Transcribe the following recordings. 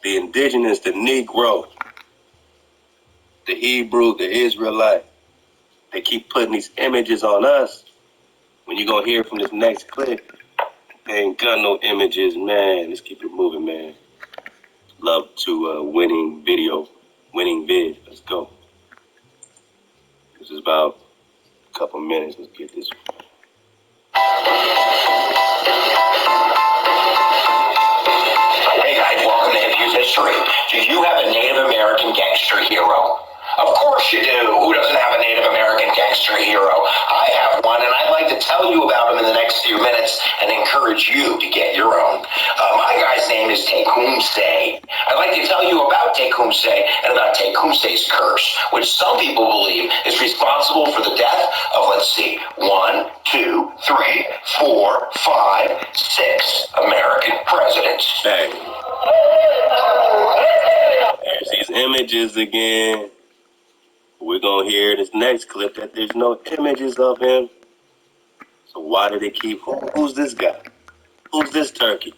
the indigenous, the Negro, the Hebrew, the Israelite. They keep putting these images on us. When you're going to hear from this next clip, they ain't got no images, man. Let's keep it moving, man. Love to winning video, winning vid. Let's go. This is about a couple minutes. Let's get this. Hey guys, welcome to Hip Youth History. Do you have a Native American gangster hero? Of course you do. Who doesn't have a Native American gangster hero? I have one, and I'd like to tell you about him in the next few minutes and encourage you to get your own. My guy's name is Tecumseh. I'd like to tell you about Tecumseh and about Tecumseh's curse, which some people believe is responsible for the death of, let's see, 1, 2, 3, 4, 5, 6 American presidents. Hey. There's these images again. We're going to hear in this next clip that there's no images of him. So why do they keep... Who's this guy? Who's this turkey?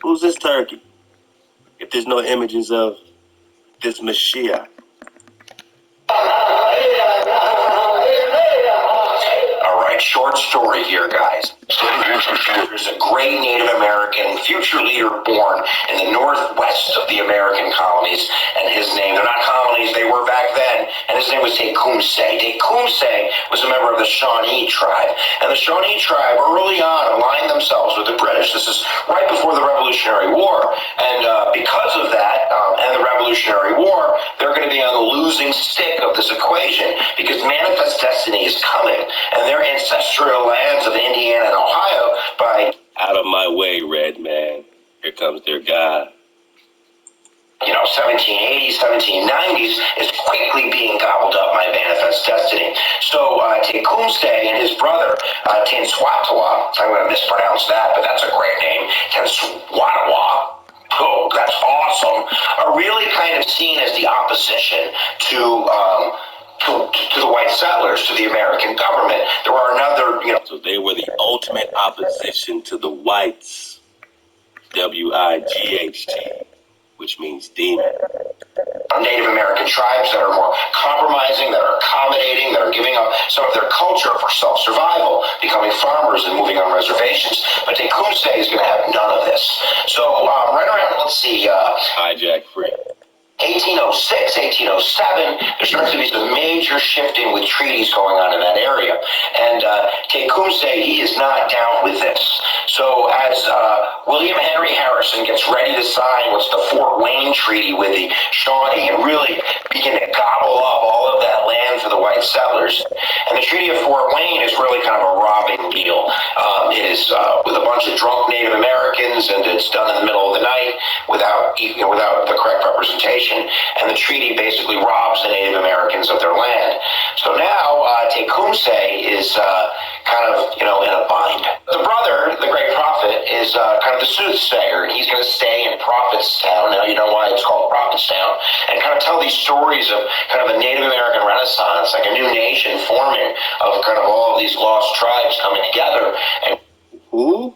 Who's this turkey? If there's no images of this Mashiach. All right, short story here, guys. There's a great Native American future leader born in the northwest of the American colonies, and his name, they're not colonies, they were back then, and his name was Tecumseh. Tecumseh was a member of the Shawnee tribe, and the Shawnee tribe early on aligned themselves with the British. This is right before the Revolutionary War, and because of that, and the Revolutionary War, they're going to be on the losing stick of this equation, because manifest destiny is coming, and their ancestral lands of Indiana and Ohio by... Out of my way, red man. Here comes their guy. 1780s, 1790s is quickly being gobbled up by manifest destiny. So Tecumseh and his brother, Tenswatawa, I'm going to mispronounce that, but that's a great name, Tenswatawa, oh, that's awesome, are really kind of seen as the opposition to the white settlers, to the American government. There were another, So they were the ultimate opposition to the whites. W-I-G-H-T, which means demon. Native American tribes that are more compromising, that are accommodating, that are giving up some of their culture for self-survival, becoming farmers and moving on reservations. But Tecumseh is going to have none of this. So right around, let's see... hijack free. 1806, 1807, there starts to be some major shifting with treaties going on in that area. And Tecumseh, he is not down with this. So as William Henry Harrison gets ready to sign what's the Fort Wayne Treaty with the Shawnee and really begin to gobble up all of that land for the white settlers. And the Treaty of Fort Wayne is really kind of a robbing deal. It is with a bunch of drunk Native Americans, and it's done in the middle of the night without the correct representation. And the treaty basically robs the Native Americans of their land. So now Tecumseh is kind of, in a bind. The brother, the great prophet, is kind of the soothsayer, and he's going to stay in Prophetstown. Now you know why it's called Prophetstown, and kind of tell these stories of kind of a Native American renaissance, like a new nation forming of kind of all of these lost tribes coming together. And who?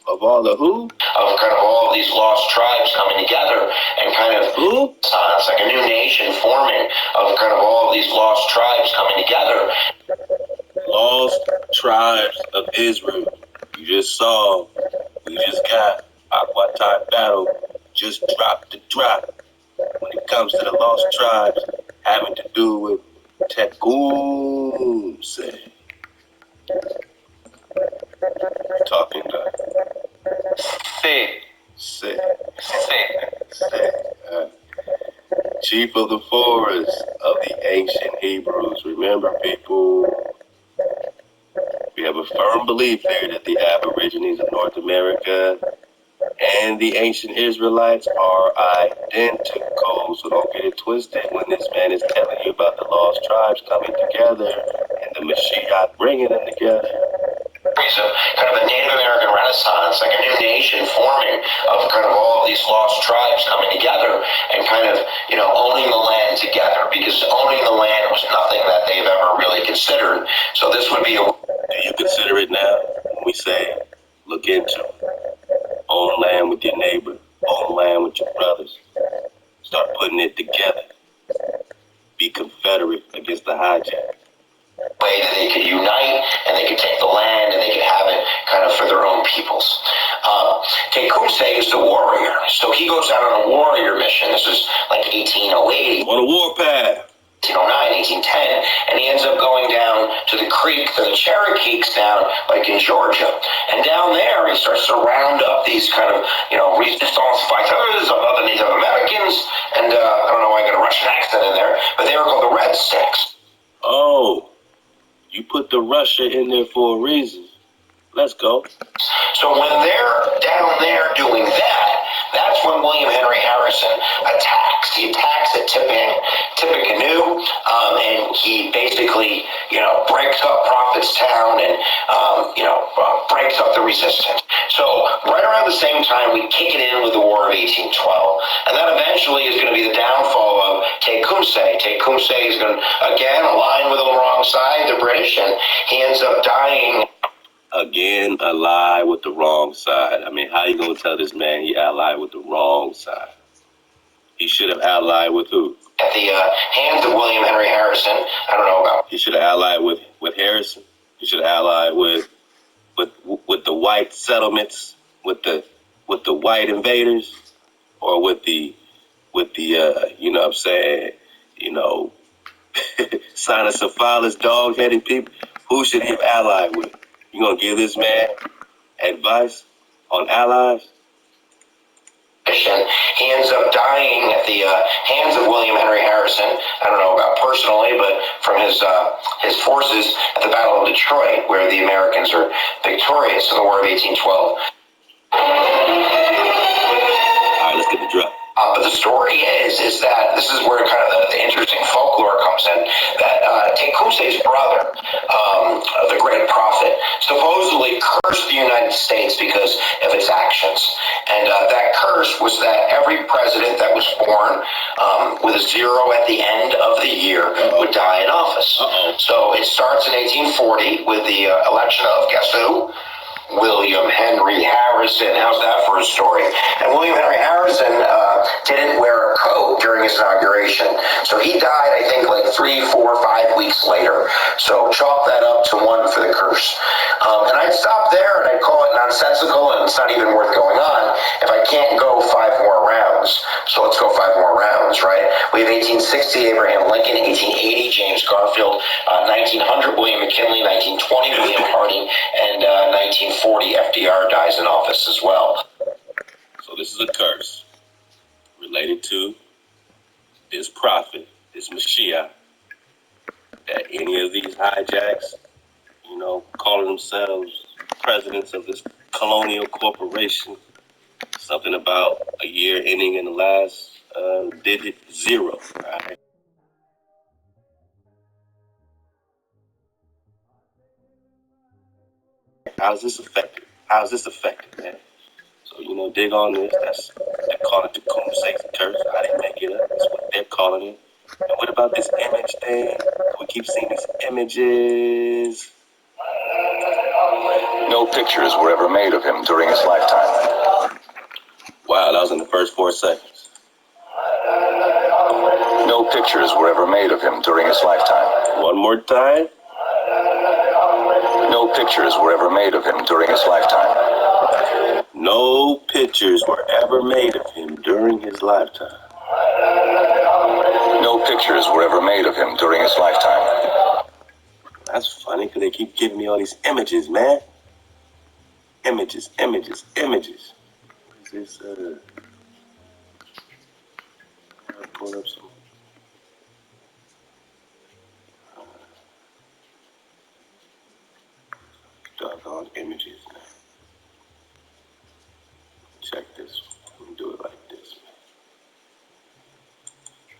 Of all the who? Of kind of all of these lost tribes coming together and kind of... Who? It's like a new nation forming of kind of all of these lost tribes coming together. Lost tribes of Israel. You just saw, we just got Aqua-Type Battle, just dropped the drop. When it comes to the lost tribes having to do with Tecumseh. You're talking about Say. Chief of the forest of the ancient Hebrews. Remember, people, we have a firm belief there that the Aborigines of North America and the ancient Israelites are identical. So don't get it twisted when this man is telling you about the lost tribes coming together and the Mashiach bringing them together. Of kind of a Native American renaissance, like a new nation forming of kind of all of these lost tribes coming together and kind of, owning the land together, because owning the land was nothing that they've ever really considered. So this would be a... Do you consider it now when we say, look into own land with your neighbor, own land with your brothers? is the warrior. So he goes out on a warrior mission. This is like 1808. On a warpath. 1809, 1810, and he ends up going down to the creek, to the Cherokees down, like in Georgia. And down there, he starts to round up these kind of, resistance fighters of other Native Americans. And I don't know why I got a Russian accent in there, but they were called the Red Sticks. Oh, you put the Russia in there for a reason. Let's go. So when they're down there doing that, that's when William Henry Harrison attacks. He attacks at Tippecanoe, and he basically, breaks up Prophetstown and, breaks up the resistance. So right around the same time, we kick it in with the War of 1812, and that eventually is going to be the downfall of Tecumseh. Tecumseh is going to, again, align with the wrong side, the British, and he ends up dying. Again, ally with the wrong side. I mean, how you gonna tell this man he allied with the wrong side? He should have allied with who? At the hands of William Henry Harrison. I don't know about. He should have allied with Harrison. He should have allied with the white settlements, with the white invaders, or with the you know what I'm saying, Cynocephalus, dog-headed people. Who should he have allied with? You gonna give this man advice on allies? He ends up dying at the hands of William Henry Harrison. I don't know about personally, but from his forces at the Battle of Detroit, where the Americans are victorious in the War of 1812. All right, let's get the drop. But the story is that this is where kind of the interesting folklore comes in, that Tecumseh's brother, the great prophet, supposedly cursed the United States because of its actions. And that curse was that every president that was born with a zero at the end of the year would die in office. So it starts in 1840 with the election of, guess who? William Henry Harrison. How's that for a story? And William Henry Harrison didn't wear a coat during his inauguration. So he died, I think, like 3, 4, 5 weeks later. So chalk that up to 1 for the curse. And I'd stop there and I'd call it nonsensical, and it's not even worth going on if I can't go 5 more rounds. So let's go 5 more rounds, right? We have 1860, Abraham Lincoln, 1880, James Garfield, 1900, William McKinley, 1920, William Harding, and 1940, FDR dies in office as well. So this is a curse related to this prophet, this Mashiach, that any of these hijacks, calling themselves presidents of this colonial corporation, something about a year ending in the last digit 0, right? How's this affected, man? So, dig on this. They're calling it the Tecumseh's curse. I didn't make it up. That's what they're calling it. And what about this image thing? We keep seeing these images. No pictures were ever made of him during his lifetime. Wow, that was in the first 4 seconds. No pictures were ever made of him during his lifetime. One more time. No pictures were ever made of him during his lifetime. No pictures were ever made of him during his lifetime. No pictures were ever made of him during his lifetime. That's funny, because they keep giving me all these images, man. Images. What is this? I'll pull up some. Doggone images, man. Check this. Let me do it like this,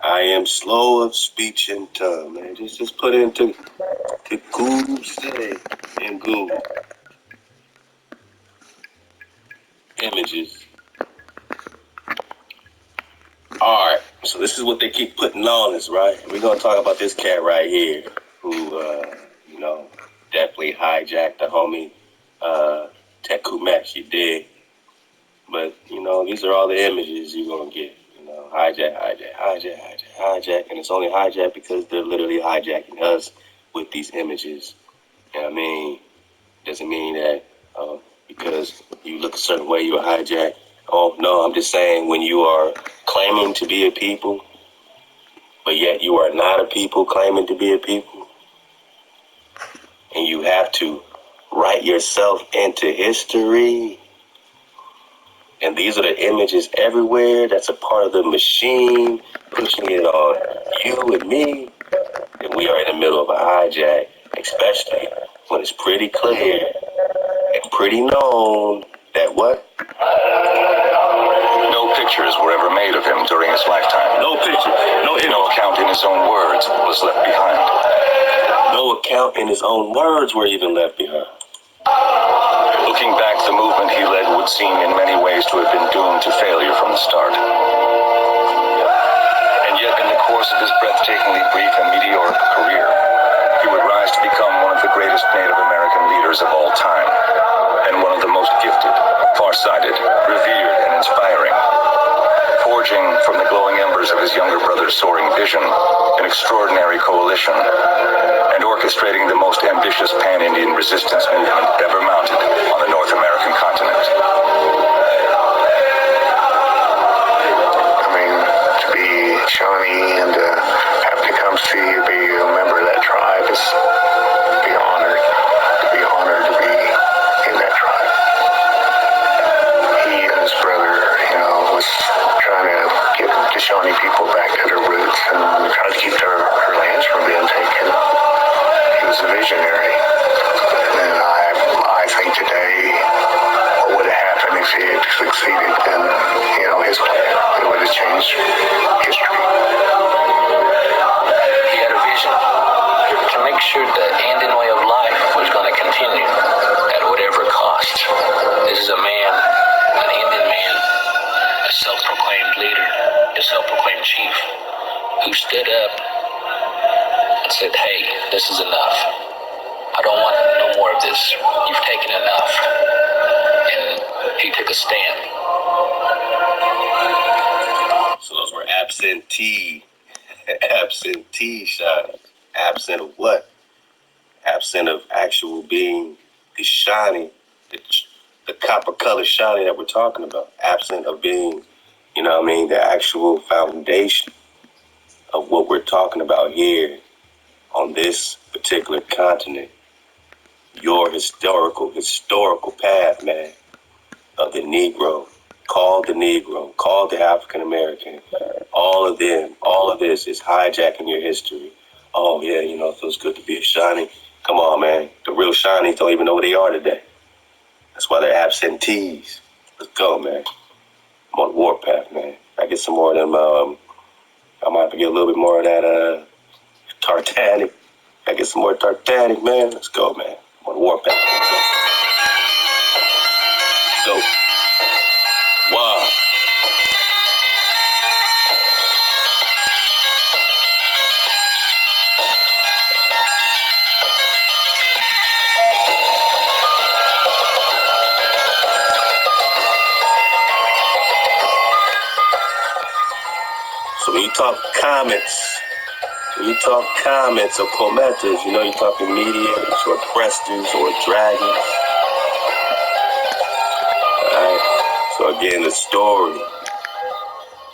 man. I am slow of speech and tongue, man. Just put into Google say in Google. Images. Alright, so this is what they keep putting on us, right? We're gonna talk about this cat right here, who definitely hijacked the homie Tecumseh, she did. But, these are all the images you're gonna get. Hijack, and it's only hijack because they're literally hijacking us with these images. I mean, doesn't mean that because you look a certain way you're hijacked. Oh, no, I'm just saying when you are claiming to be a people, but yet you are not a people claiming to be a people, and you have to write yourself into history. And these are the images everywhere. That's a part of the machine pushing it on you and me. And we are in the middle of a hijack, especially when it's pretty clear and pretty known that what? No pictures were ever made of him during his lifetime. No pictures, no account in his own words was left behind. No account in his own words were even left behind. Looking back, the movement he led would seem in many ways to have been doomed to failure from the start. And yet, in the course of his breathtakingly brief and meteoric career, he would rise to become one of the greatest Native American leaders of all time, and one of the most gifted, far-sighted, revered, and inspiring, forging from the glowing embers of his younger brother's soaring vision an extraordinary coalition, and orchestrating the most ambitious pan-Indian resistance movement ever mounted on the North American continent. I mean, to be Shawnee and have to come see you be a member of that tribe is be honored. To be honored to be in that tribe. He and his brother, was trying to get the Shawnee people back to their roots and try to keep their lands from being taken. He was a visionary. And I think today what would have happened if he had succeeded in, his plan. It would have changed history. He had a vision to make sure the Indian way of life was going to continue at whatever cost. This is a man, an Indian man, a self-proclaimed leader, a self-proclaimed chief, who stood up and said, hey, this is enough. I don't want no more of this. You've taken enough. And he took a stand. So those were absentee shining. Absent of what? Absent of actual being the shiny, the copper color shiny that we're talking about. Absent of being, the actual foundation of what we're talking about here on this particular continent. Your historical path, man, of the Negro, called the African American. All of them, all of this is hijacking your history. Oh yeah, it feels good to be a shiny. Come on, man. The real shinies don't even know where they are today. That's why they're absentees. Let's go, man. I'm on the warpath, man. I get some more of them. I might have to get a little bit more of that tartanic. I get some more tartanic, man. Let's go, man. I'm on the warpath. So, wow. So when you talk comments or commentators, you're talking mediators or presters or dragons. Alright. So again, the story